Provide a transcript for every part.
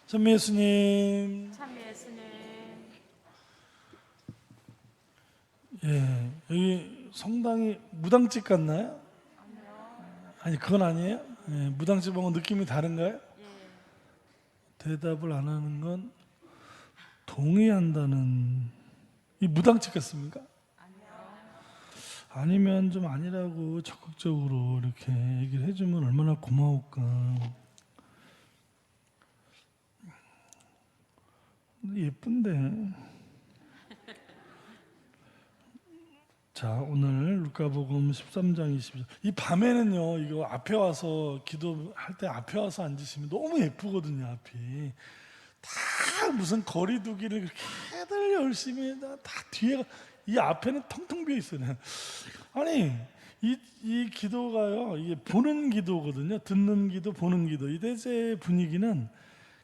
찬미 예수님. 참 예수님. 예, 여기 성당이 무당집 같나요? 아니, 그건 아니에요? 예, 무당집하고 느낌이 다른가요? 예. 대답을 안 하는 건 동의한다는, 이 무당집 같습니까? 아니면 좀 아니라고 적극적으로 이렇게 얘기를 해주면 얼마나 고마울까. 예쁜데. 자, 오늘 루카복음 13장 22절. 이 밤에는요, 이거 앞에 와서 기도할 때 앞에 와서 앉으시면 너무 예쁘거든요, 앞이. 다 무슨 거리두기를 그렇게들 열심히 다 뒤에 이 앞에는 텅텅 비어 있어요. 아니, 이 기도가요, 이게 보는 기도거든요. 듣는 기도, 보는 기도. 이 대제 분위기는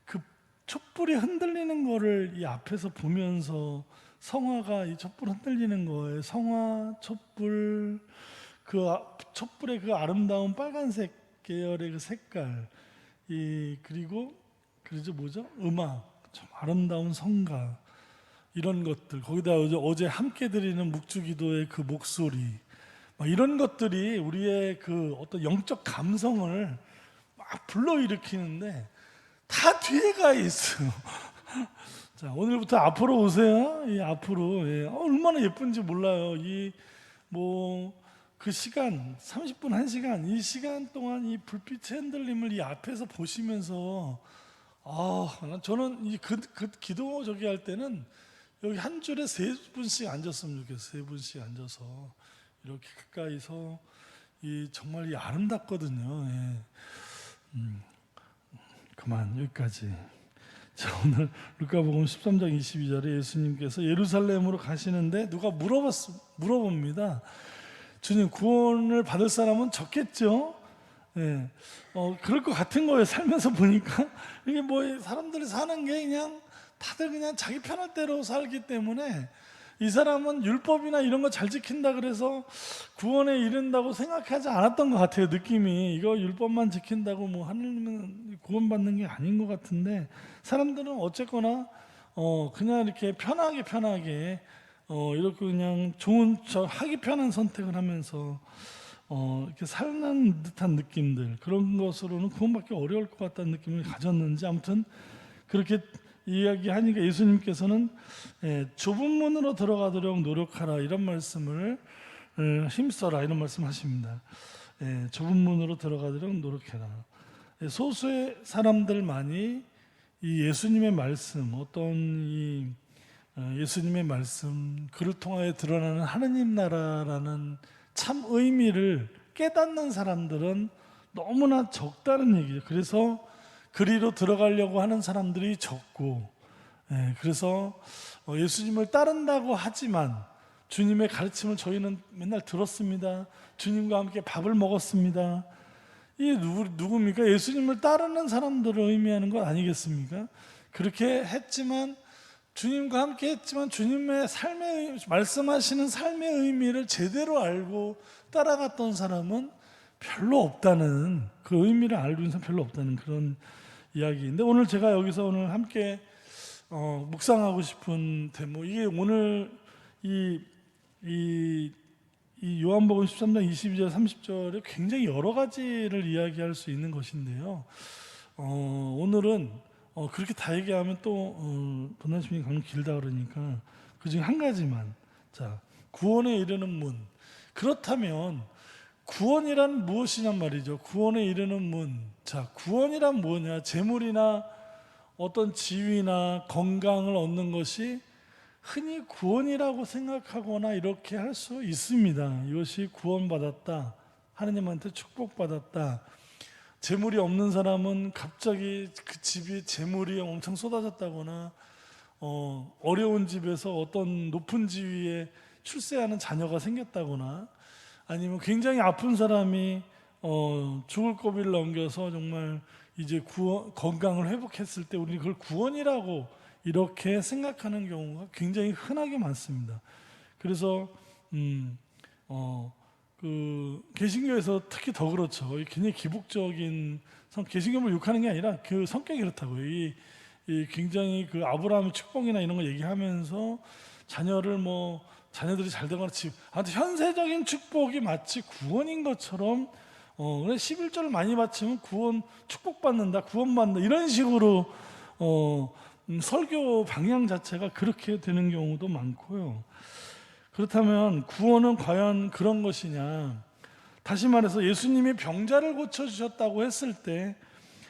그 촛불이 흔들리는 거를 이 앞에서 보면서 성화가 이 촛불 흔들리는 거예요. 성화, 촛불, 촛불의 그 아름다운 빨간색 계열의 그 색깔, 그리고 뭐죠? 음악, 참 아름다운 성가, 이런 것들. 거기다 어제 함께 드리는 묵주기도의 그 목소리, 막 이런 것들이 우리의 그 어떤 영적 감성을 막 불러일으키는데 다 뒤에 가 있어요. 자, 오늘부터 앞으로 오세요. 이 앞으로. 예. 얼마나 예쁜지 몰라요. 그 시간, 30분, 1시간, 이 시간 동안 이 불빛의 흔들림을 이 앞에서 보시면서, 저는 그 기도 저기 할 때는 여기 한 줄에 3분씩 앉았으면 좋겠어요. 3분씩 앉아서. 이렇게 가까이서, 정말 아름답거든요. 예. 그만, 여기까지. 자, 오늘 루카복음 13장 22절에 예수님께서 예루살렘으로 가시는데 누가 물어봅니다. 주님, 구원을 받을 사람은 적겠죠? 예. 그럴 것 같은 거예요. 살면서 보니까 이게 사람들이 사는 게 그냥 다들 그냥 자기 편할 대로 살기 때문에 이 사람은 율법이나 이런 거 잘 지킨다 그래서 구원에 이른다고 생각하지 않았던 것 같아요. 느낌이 이거 율법만 지킨다고 하늘은 구원받는 게 아닌 것 같은데, 사람들은 어쨌거나 그냥 이렇게 편하게 이렇게 그냥 하기 편한 선택을 하면서 이렇게 살는 듯한 느낌들, 그런 것으로는 구원받기 어려울 것 같다는 느낌을 가졌는지, 아무튼 그렇게 이야기하니까 예수님께서는 좁은 문으로 들어가도록 노력하라, 이런 말씀을 힘써라, 이런 말씀하십니다. 좁은 문으로 들어가도록 노력해라. 소수의 사람들만이 이 예수님의 말씀, 예수님의 말씀, 그를 통하여 드러나는 하느님 나라라는 참 의미를 깨닫는 사람들은 너무나 적다는 얘기죠. 그래서 그리로 들어가려고 하는 사람들이 적고, 그래서 예수님을 따른다고 하지만 주님의 가르침을 저희는 맨날 들었습니다. 주님과 함께 밥을 먹었습니다. 이 누굽니까? 예수님을 따르는 사람들을 의미하는 것 아니겠습니까? 그렇게 했지만, 주님과 함께 했지만 주님의 말씀하시는 삶의 의미를 제대로 알고 따라갔던 사람은 별로 없다는, 그 의미를 알고 있는 사람 별로 없다는 그런 이야기인데, 오늘 제가 여기서 함께 묵상하고 싶은 대목, 이게 오늘 이 요한복음 13장 22절 30절에 굉장히 여러 가지를 이야기할 수 있는 것인데요. 오늘은 그렇게 다 얘기하면 또 본단심이 강론 길다 그러니까 그중에 한 가지만, 자, 구원에 이르는 문. 그렇다면 구원이란 무엇이냔 말이죠. 구원에 이르는 문. 자, 구원이란 뭐냐? 재물이나 어떤 지위나 건강을 얻는 것이 흔히 구원이라고 생각하거나 이렇게 할 수 있습니다. 이것이 구원받았다, 하느님한테 축복받았다. 재물이 없는 사람은 갑자기 그 집이 재물이 엄청 쏟아졌다거나, 어려운 집에서 어떤 높은 지위에 출세하는 자녀가 생겼다거나, 아니면 굉장히 아픈 사람이 죽을 고비를 넘겨서 정말 이제 건강을 회복했을 때 우리는 그걸 구원이라고 이렇게 생각하는 경우가 굉장히 흔하게 많습니다. 그래서 개신교에서 특히 더 그렇죠. 굉장히 기복적인 개신교를 욕하는 게 아니라 그 성격이 그렇다고요. 굉장히 그 아브라함의 축복이나 이런 거 얘기하면서 자녀들이 잘 되거나 아무튼 현세적인 축복이 마치 구원인 것처럼 그래 11조를 많이 바치면 구원 축복받는다, 구원받는다 이런 식으로 설교 방향 자체가 그렇게 되는 경우도 많고요. 그렇다면 구원은 과연 그런 것이냐? 다시 말해서 예수님이 병자를 고쳐주셨다고 했을 때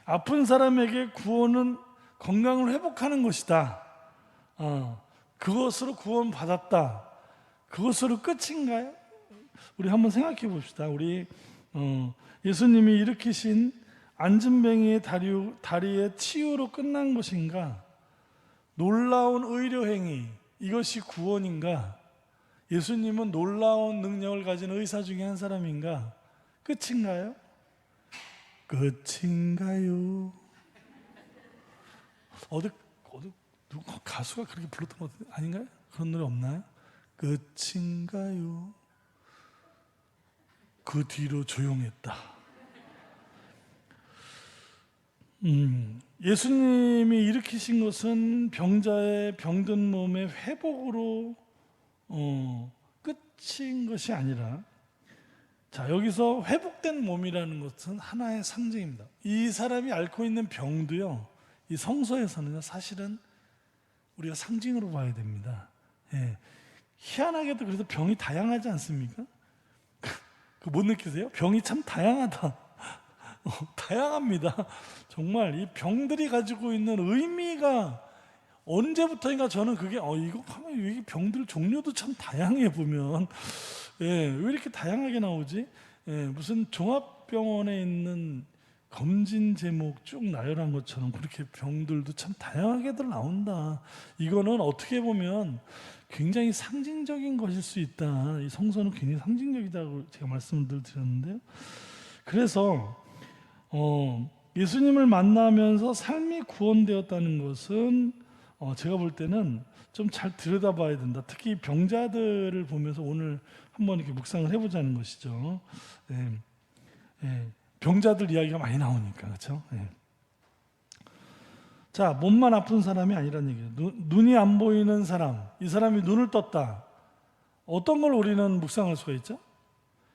아픈 사람에게 구원은 건강을 회복하는 것이다. 그것으로 구원받았다. 그것으로 끝인가요? 우리 한번 생각해 봅시다. 우리 예수님이 일으키신 안진뱅이의 다리의 치유로 끝난 것인가? 놀라운 의료 행위, 이것이 구원인가? 예수님은 놀라운 능력을 가진 의사 중에 한 사람인가? 끝인가요? 끝인가요? 어디 누가 가수가 그렇게 불렀던 것 아닌가요? 그런 노래 없나요? 끝인가요? 그 뒤로 조용했다. 예수님이 일으키신 것은 병자의 병든 몸의 회복으로 끝인 것이 아니라, 자, 여기서 회복된 몸이라는 것은 하나의 상징입니다. 이 사람이 앓고 있는 병도요, 이 성서에서는 사실은 우리가 상징으로 봐야 됩니다. 예. 희한하게도 그래서 병이 다양하지 않습니까? 못 느끼세요? 병이 참 다양하다. 다양합니다. 정말 이 병들이 가지고 있는 의미가 언제부터인가 저는 그게 이거 하면 병들 종류도 참 다양해 보면 왜 이렇게 다양하게 나오지? 무슨 종합병원에 있는 검진 제목 쭉 나열한 것처럼 그렇게 병들도 참 다양하게들 나온다. 이거는 어떻게 보면 굉장히 상징적인 것일 수 있다. 이 성서는 굉장히 상징적이다고 제가 말씀을 드렸는데요. 그래서 예수님을 만나면서 삶이 구원되었다는 것은 제가 볼 때는 좀 잘 들여다봐야 된다. 특히 병자들을 보면서 오늘 한번 이렇게 묵상을 해보자는 것이죠. 병자들 이야기가 많이 나오니까, 그렇죠? 자, 몸만 아픈 사람이 아니란 얘기예요. 눈이 안 보이는 사람, 이 사람이 눈을 떴다. 어떤 걸 우리는 묵상할 수가 있죠?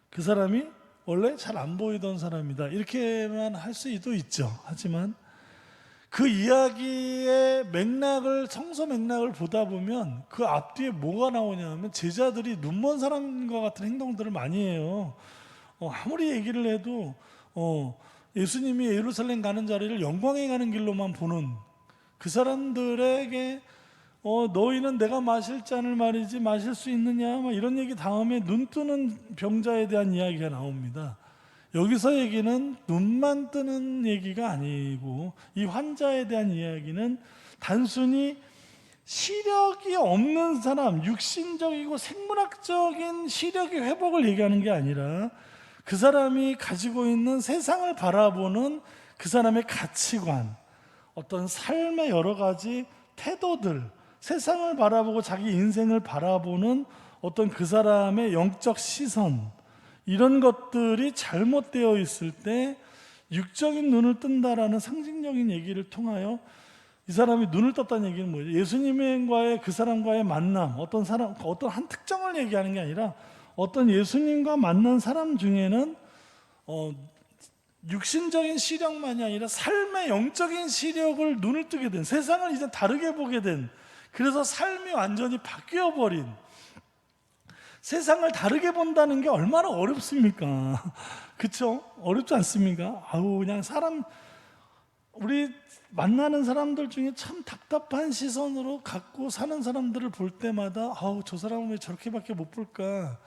그 사람이 원래 잘 안 보이던 사람이다. 이렇게만 할 수도 있죠. 하지만 그 이야기의 맥락을, 성서 맥락을 보다 보면 그 앞뒤에 뭐가 나오냐면 제자들이 눈먼 사람과 같은 행동들을 많이 해요. 아무리 얘기를 해도 예수님이 예루살렘 가는 자리를 영광에 가는 길로만 보는 그 사람들에게 너희는 내가 마실 잔을 말이지 마실 수 있느냐, 이런 얘기 다음에 눈 뜨는 병자에 대한 이야기가 나옵니다. 여기서 얘기는 눈만 뜨는 얘기가 아니고 이 환자에 대한 이야기는 단순히 시력이 없는 사람, 육신적이고 생물학적인 시력의 회복을 얘기하는 게 아니라 그 사람이 가지고 있는 세상을 바라보는 그 사람의 가치관, 어떤 삶의 여러 가지 태도들, 세상을 바라보고 자기 인생을 바라보는 어떤 그 사람의 영적 시선, 이런 것들이 잘못되어 있을 때 육적인 눈을 뜬다라는 상징적인 얘기를 통하여 이 사람이 눈을 떴다는 얘기는 뭐예요? 예수님과의 그 사람과의 만남, 어떤 한 특정을 얘기하는 게 아니라 어떤 예수님과 만난 사람 중에는 육신적인 시력만이 아니라 삶의 영적인 시력을 눈을 뜨게 된, 세상을 이제 다르게 보게 된, 그래서 삶이 완전히 바뀌어 버린, 세상을 다르게 본다는 게 얼마나 어렵습니까? 그렇죠? 어렵지 않습니까? 그냥 우리 만나는 사람들 중에 참 답답한 시선으로 갖고 사는 사람들을 볼 때마다 저 사람은 왜 저렇게밖에 못 볼까?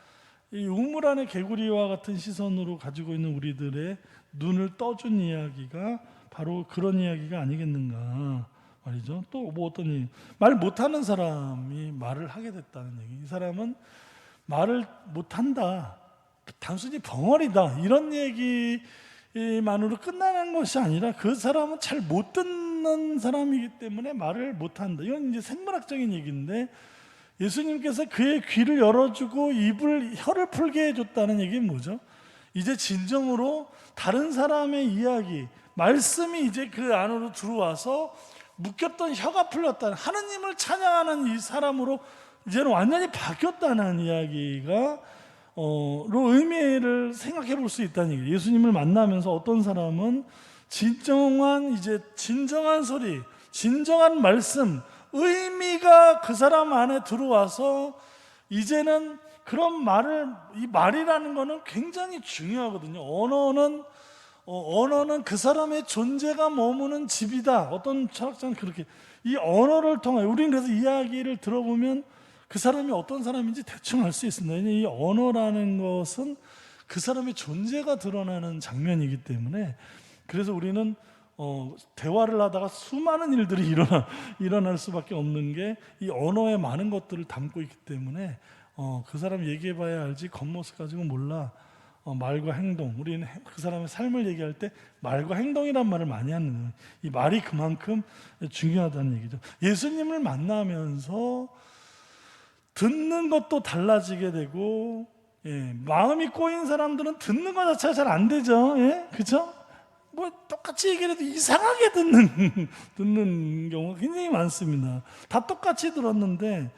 이 우물 안의 개구리와 같은 시선으로 가지고 있는 우리들의 눈을 떠준 이야기가 바로 그런 이야기가 아니겠는가 말이죠. 또 어떤 말 못하는 사람이 말을 하게 됐다는 얘기. 이 사람은 말을 못한다, 단순히 벙어리다, 이런 얘기만으로 끝나는 것이 아니라 그 사람은 잘 못 듣는 사람이기 때문에 말을 못한다. 이건 이제 생물학적인 얘기인데 예수님께서 그의 귀를 열어주고 혀를 풀게 해줬다는 얘기는 뭐죠? 이제 진정으로 다른 사람의 이야기, 말씀이 이제 그 안으로 들어와서 묶였던 혀가 풀렸다. 하느님을 찬양하는 이 사람으로 이제는 완전히 바뀌었다는 이야기가 로 의미를 생각해 볼 수 있다는 얘기예요. 예수님을 만나면서 어떤 사람은 진정한 소리, 진정한 말씀, 의미가 그 사람 안에 들어와서 이제는 그런 이 말이라는 거는 굉장히 중요하거든요. 언어는 그 사람의 존재가 머무는 집이다. 어떤 철학자는 그렇게 이 언어를 통해 우리는 그래서 이야기를 들어보면 그 사람이 어떤 사람인지 대충 알 수 있습니다. 이 언어라는 것은 그 사람의 존재가 드러나는 장면이기 때문에 그래서 우리는 대화를 하다가 수많은 일들이 일어날 수밖에 없는 게 이 언어에 많은 것들을 담고 있기 때문에 그 사람 얘기해봐야 알지 겉모습 가지고 몰라. 말과 행동, 우리는 그 사람의 삶을 얘기할 때 말과 행동이란 말을 많이 하는 거예요. 이 말이 그만큼 중요하다는 얘기죠. 예수님을 만나면서 듣는 것도 달라지게 되고, 마음이 꼬인 사람들은 듣는 것 자체가 잘 안 되죠. 그렇죠? 뭐 똑같이 얘기를 해도 이상하게 듣는 경우가 굉장히 많습니다. 다 똑같이 들었는데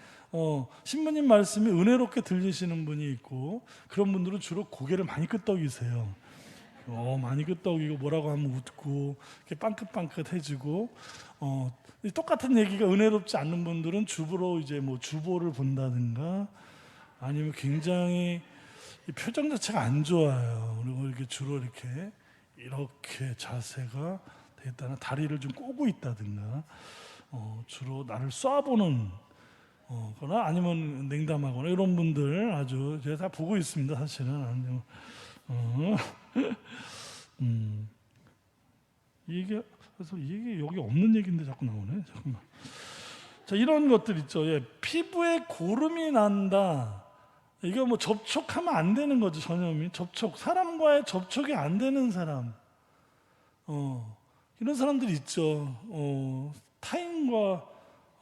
신부님 말씀이 은혜롭게 들리시는 분이 있고, 그런 분들은 주로 고개를 많이 끄덕이세요. 많이 끄덕이고 뭐라고 하면 웃고 이렇게 빵긋빵긋해지고, 똑같은 얘기가 은혜롭지 않는 분들은 주보로 이제 뭐 주보를 본다든가 아니면 굉장히 표정 자체가 안 좋아요. 그리고 이렇게 주로 이렇게 자세가 되겠다나 다리를 좀 꼬고 있다든가 주로 나를 쏴보는 거나 아니면 냉담하거나 이런 분들 아주 제가 다 보고 있습니다. 사실은 이게 여기 없는 얘기인데 자꾸 나오네. 잠깐만. 자, 이런 것들 있죠. 피부에 고름이 난다. 이게 뭐 접촉하면 안 되는 거죠. 전염이 사람과의 접촉이 안 되는 사람, 이런 사람들이 있죠. 타인과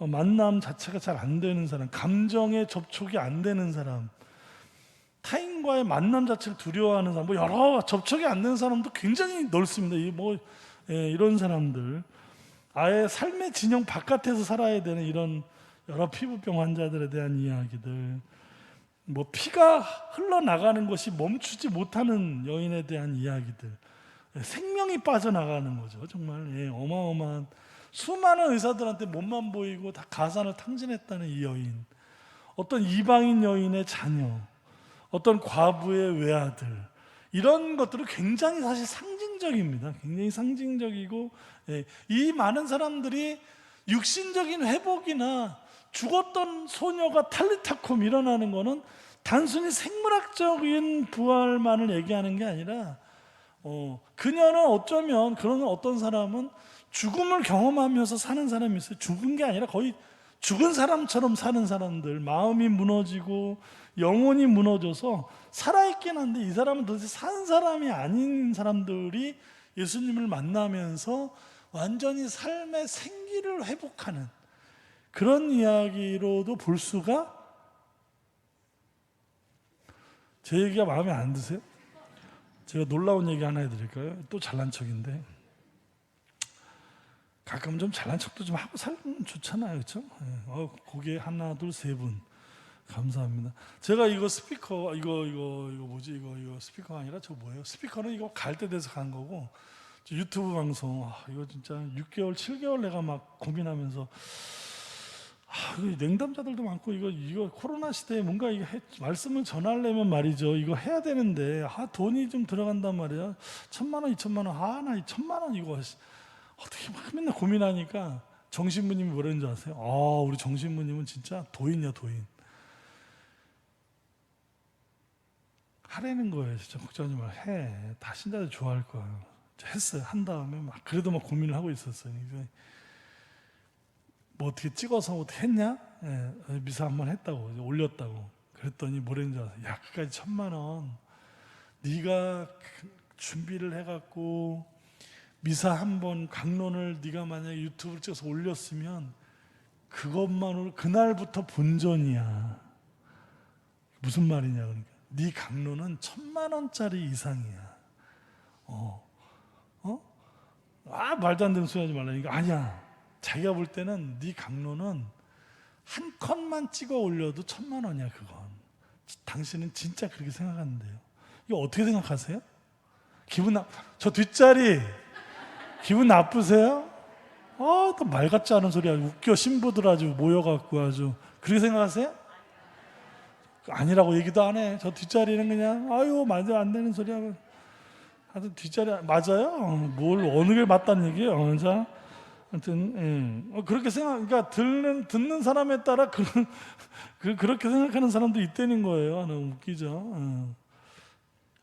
만남 자체가 잘 안 되는 사람, 감정의 접촉이 안 되는 사람, 타인과의 만남 자체를 두려워하는 사람, 뭐 여러 접촉이 안 되는 사람도 굉장히 넓습니다. 이런 사람들, 아예 삶의 진영 바깥에서 살아야 되는 이런 여러 피부병 환자들에 대한 이야기들, 뭐 피가 흘러나가는 것이 멈추지 못하는 여인에 대한 이야기들, 생명이 빠져나가는 거죠. 정말 어마어마한 수많은 의사들한테 몸만 보이고 다 가산을 탕진했다는 이 여인, 어떤 이방인 여인의 자녀, 어떤 과부의 외아들, 이런 것들은 굉장히 사실 상징적입니다. 굉장히 상징적이고, 이 많은 사람들이 육신적인 회복이나 죽었던 소녀가 탈리타콤 일어나는 것은 단순히 생물학적인 부활만을 얘기하는 게 아니라 그녀는 어쩌면 그런 어떤 사람은 죽음을 경험하면서 사는 사람이 있어요. 죽은 게 아니라 거의 죽은 사람처럼 사는 사람들, 마음이 무너지고 영혼이 무너져서 살아있긴 한데 이 사람은 도대체 산 사람이 아닌 사람들이 예수님을 만나면서 완전히 삶의 생기를 회복하는 그런 이야기로도 볼 수가. 제 얘기가 마음에 안 드세요? 제가 놀라운 얘기 하나 해드릴까요? 또 잘난 척인데, 가끔 좀 잘난 척도 좀 하고 살면 좋잖아요, 그렇죠? 고개 하나 둘 세 분 감사합니다. 제가 이거 스피커 이거 뭐지 이거 스피커가 아니라 저 뭐예요? 스피커는 이거 갈 때 돼서 간 거고, 저 유튜브 방송 이거 진짜 6개월 7개월 내가 막 고민하면서 이거 냉담자들도 많고 이거 코로나 시대에 뭔가 말씀을 전하려면 말이죠, 이거 해야 되는데 돈이 좀 들어간단 말이야. 1,000만 원 2,000만 원 나 2,000만 원 이거 어떻게 막 맨날 고민하니까 정신부님이 뭐라는 줄 아세요? 우리 정신부님은 진짜 도인이야, 도인. 하라는 거예요. 진짜 걱정하지 마. 해. 다 신자들 좋아할 거야. 했어요. 한 다음에 그래도 막 고민을 하고 있었어요. 뭐 어떻게 찍어서 어떻게 했냐? 미사 한번 했다고, 올렸다고. 그랬더니 뭐라는 줄 아세요? 야, 그까지 1,000만 원 네가 준비를 해갖고 미사 한 번 강론을 네가 만약에 유튜브를 찍어서 올렸으면 그것만으로 그날부터 본전이야. 무슨 말이냐 그러니까 네 강론은 1,000만 원짜리 이상이야. 말도 안 되는 소리 하지 말라니까. 아니야, 자기가 볼 때는 네 강론은 한 컷만 찍어 올려도 1,000만 원이야 그건. 당신은 진짜 그렇게 생각하는데요. 이거 어떻게 생각하세요? 저 뒷자리 기분 나쁘세요? 또 말 같지 않은 소리 아주 웃겨. 신부들 아주 모여갖고 아주 그렇게 생각하세요? 아니라고 얘기도 안 해. 저 뒷자리는 그냥 아유 말도 안 되는 소리 하고 하여튼 뒷자리 맞아요? 뭘 어느 게 맞다는 얘기예요? 자, 하여튼 그렇게 그러니까 듣는 사람에 따라 그렇게 생각하는 사람도 있다는 거예요. 너무 웃기죠.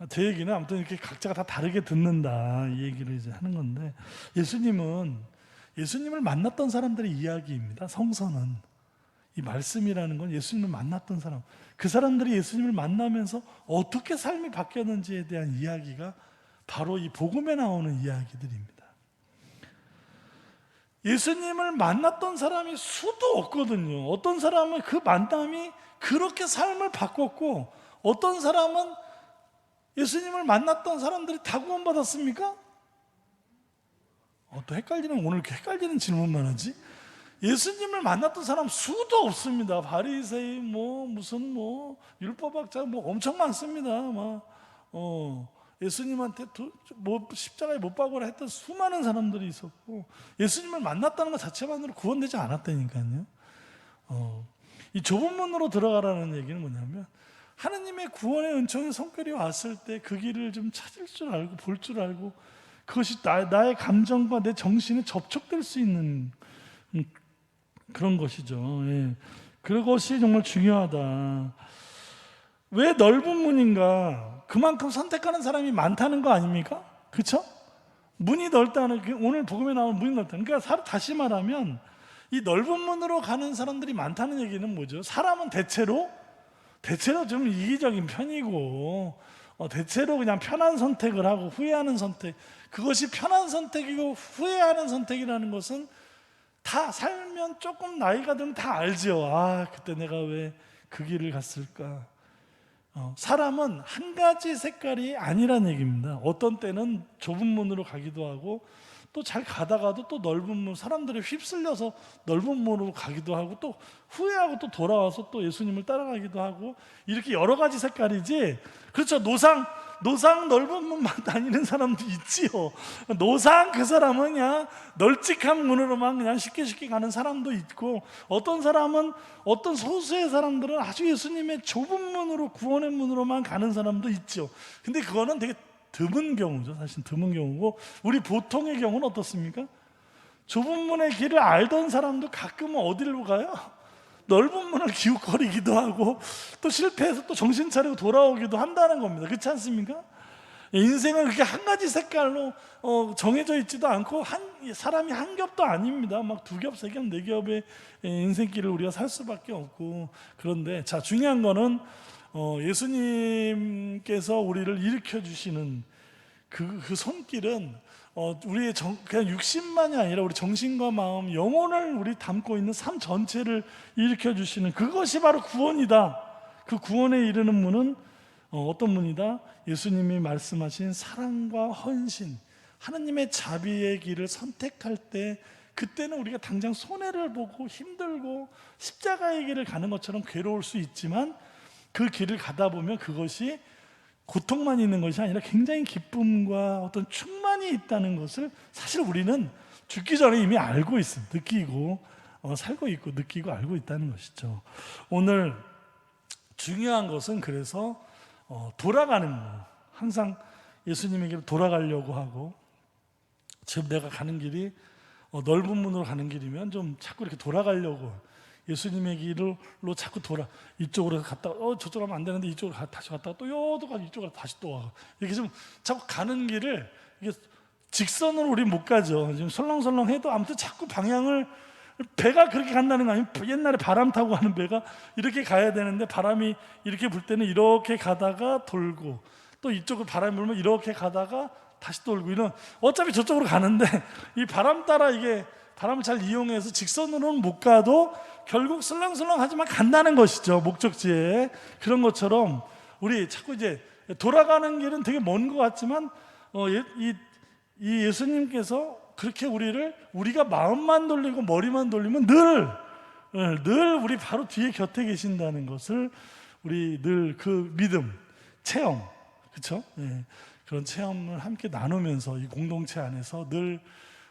제 얘기는 아무튼 이렇게 각자가 다 다르게 듣는다 이 얘기를 이제 하는 건데, 예수님을 만났던 사람들의 이야기입니다. 성서는 이 말씀이라는 건 예수님을 만났던 사람, 그 사람들이 예수님을 만나면서 어떻게 삶이 바뀌었는지에 대한 이야기가 바로 이 복음에 나오는 이야기들입니다. 예수님을 만났던 사람이 수도 없거든요. 어떤 사람은 그 만남이 그렇게 삶을 바꿨고, 어떤 사람은 예수님을 만났던 사람들이 다 구원받았습니까? 또 헷갈리는, 오늘 이렇게 헷갈리는 질문만 하지? 예수님을 만났던 사람 수도 없습니다. 바리새인 무슨 율법학자 엄청 많습니다. 예수님한테 십자가에 못 박으라 했던 수많은 사람들이 있었고, 예수님을 만났다는 것 자체만으로 구원되지 않았다니까요. 이 좁은 문으로 들어가라는 얘기는 뭐냐면, 하느님의 구원의 은총의 성결이 왔을 때 그 길을 좀 찾을 줄 알고 볼 줄 알고, 그것이 나의 감정과 내 정신에 접촉될 수 있는 그런 것이죠. 예. 그것이 정말 중요하다. 왜 넓은 문인가? 그만큼 선택하는 사람이 많다는 거 아닙니까? 그렇죠? 문이 넓다는, 오늘 복음에 나오는 문이 넓다. 그러니까 다시 말하면 이 넓은 문으로 가는 사람들이 많다는 얘기는 뭐죠? 사람은 대체로 좀 이기적인 편이고, 대체로 그냥 편한 선택을 하고 후회하는 선택, 그것이 편한 선택이고 후회하는 선택이라는 것은 다 살면 조금 나이가 들면 다 알죠. 그때 내가 왜 그 길을 갔을까? 사람은 한 가지 색깔이 아니란 얘기입니다. 어떤 때는 좁은 문으로 가기도 하고, 또 잘 가다가도 또 넓은 문, 사람들이 휩쓸려서 넓은 문으로 가기도 하고, 또 후회하고 또 돌아와서 또 예수님을 따라가기도 하고, 이렇게 여러 가지 색깔이지. 그렇죠. 노상 넓은 문만 다니는 사람도 있지요. 노상 그 사람은 그냥 널찍한 문으로만 그냥 쉽게 가는 사람도 있고, 어떤 사람은, 어떤 소수의 사람들은 아주 예수님의 좁은 문으로, 구원의 문으로만 가는 사람도 있죠. 근데 그거는 되게 드문 경우죠. 사실 드문 경우고, 우리 보통의 경우는 어떻습니까? 좁은 문의 길을 알던 사람도 가끔은 어디로 가요? 넓은 문을 기웃거리기도 하고, 또 실패해서 또 정신 차리고 돌아오기도 한다는 겁니다. 그렇지 않습니까? 인생은 그렇게 한 가지 색깔로 정해져 있지도 않고, 사람이 한 겹도 아닙니다. 막 두 겹, 세 겹, 네 겹의 인생길을 우리가 살 수밖에 없고. 그런데 자, 중요한 거는 예수님께서 우리를 일으켜 주시는 그 손길은 우리의 그냥 육신만이 아니라 우리 정신과 마음, 영혼을 우리 담고 있는 삶 전체를 일으켜 주시는, 그것이 바로 구원이다. 그 구원에 이르는 문은 어떤 문이다? 예수님이 말씀하신 사랑과 헌신, 하나님의 자비의 길을 선택할 때, 그때는 우리가 당장 손해를 보고 힘들고 십자가의 길을 가는 것처럼 괴로울 수 있지만, 그 길을 가다 보면 그것이 고통만 있는 것이 아니라 굉장히 기쁨과 어떤 충만이 있다는 것을 사실 우리는 죽기 전에 이미 알고 있습니다. 느끼고 살고 있고 느끼고 알고 있다는 것이죠. 오늘 중요한 것은 그래서 돌아가는 거, 항상 예수님에게 돌아가려고 하고, 지금 내가 가는 길이 넓은 문으로 가는 길이면 좀 자꾸 이렇게 돌아가려고, 예수님의 길로 자꾸 이쪽으로 갔다가 저쪽으로 가면 안 되는데 이쪽으로 다시 갔다가 또 여도 가고 이쪽으로 다시 또 와고, 이렇게 좀 자꾸 가는 길을 이게 직선으로 우리 못 가죠. 지금 설렁설렁 해도 아무튼 자꾸 방향을, 배가 그렇게 간다는 거 아니면 옛날에 바람 타고 가는 배가 이렇게 가야 되는데, 바람이 이렇게 불 때는 이렇게 가다가 돌고, 또 이쪽으로 바람이 불면 이렇게 가다가 다시 돌고, 이런, 어차피 저쪽으로 가는데 이 바람 따라 이게 바람을 잘 이용해서 직선으로는 못 가도 결국 슬렁슬렁하지만 간다는 것이죠. 목적지에. 그런 것처럼 우리 자꾸 이제 돌아가는 길은 되게 먼 것 같지만 이 예수님께서 그렇게 우리가 마음만 돌리고 머리만 돌리면 늘 우리 바로 뒤에 곁에 계신다는 것을 우리 늘 그 믿음, 체험, 그렇죠? 예, 그런 체험을 함께 나누면서 이 공동체 안에서 늘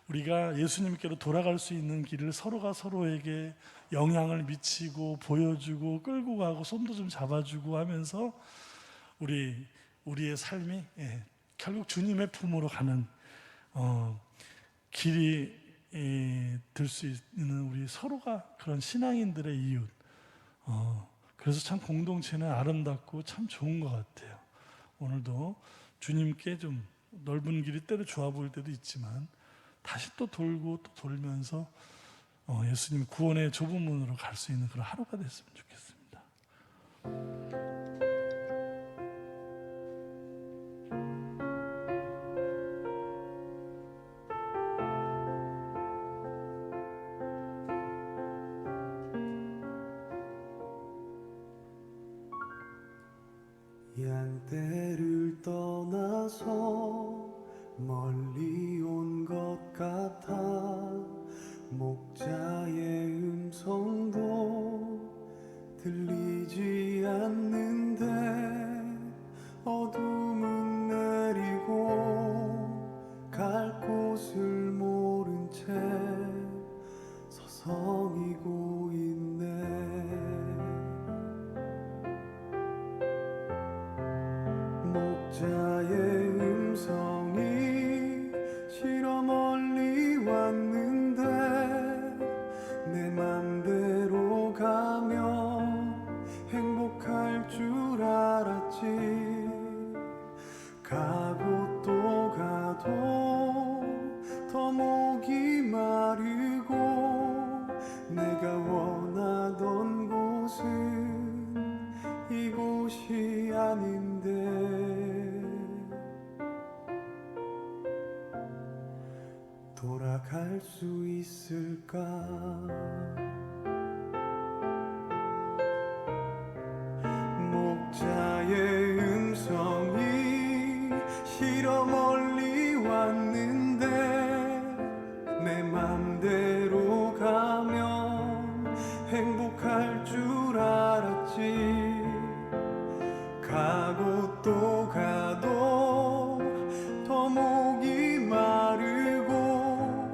우리가 예수님께로 돌아갈 수 있는 길을 서로가 서로에게 영향을 미치고 보여주고 끌고 가고 손도 좀 잡아주고 하면서 우리의 삶이 결국 주님의 품으로 가는 길이 될 수 있는 우리 서로가 그런 신앙인들의 이웃. 그래서 참 공동체는 아름답고 참 좋은 것 같아요. 오늘도 주님께 좀 넓은 길이 때로 좋아 보일 때도 있지만 다시 또 돌고 또 돌면서 예수님 구원의 좁은 문으로 갈 수 있는 그런 하루가 됐으면 좋겠습니다. 양떼를 떠나서 멀리 온 것 같아 목자의 음성도 들리지 않는데 어둠은 내리고 갈 곳을 모른 채 서성이고 있네. 목자의 음성이 싫어 멀리 왔는데 내 맘대로 가면 행복할 줄 알았지. 가고 또 가도 더 목이 마르고 내가 원하던 곳은 이곳이 아닌데 돌아갈 수 있을까? 목자의 음성이 싫어 멀리 왔는데 내 맘대로 가면 행복할 줄 알았지. 가고 또 가도 더 목이 마르고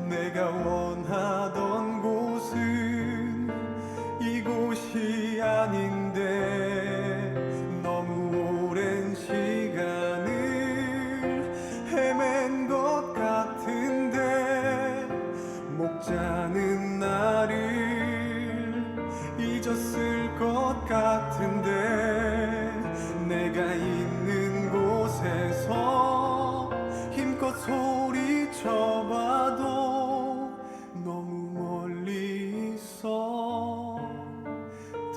내가 원하던 곳은 이곳이 아닌데 너무 오랜 시간을 헤맨 것 같은데 목자는 나를 잊었을 것 같은데 내가 있는 곳에서 힘껏 소리쳐봐도 너무 멀리 있어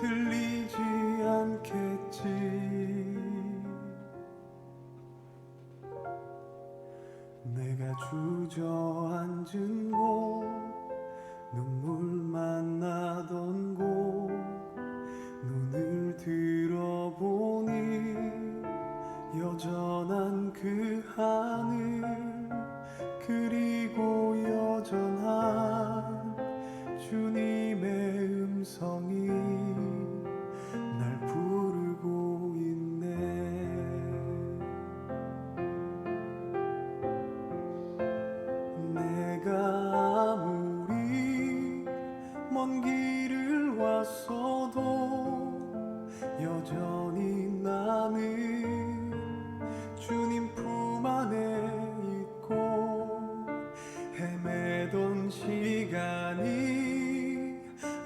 들리지 않겠지. 내가 주저앉은 곳 눈물만 나던 곳 눈을 들어보니 여전한 그 하늘 그리고 여전한 주님의 음성이 날 부르고 있네. 내가 아무리 먼 길을 왔어도 여전히 나는 주님 품 안에 있고 헤매던 시간이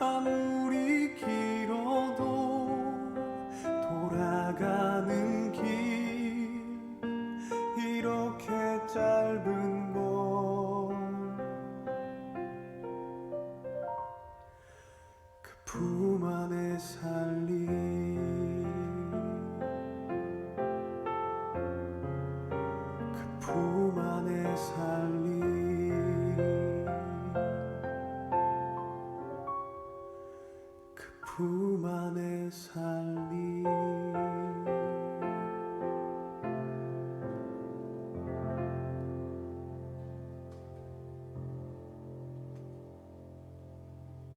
아무리 길어도 돌아가는 길 이렇게 짧은 걸 그 품 안에 살리 품 안에 살리 그 품 안에 살리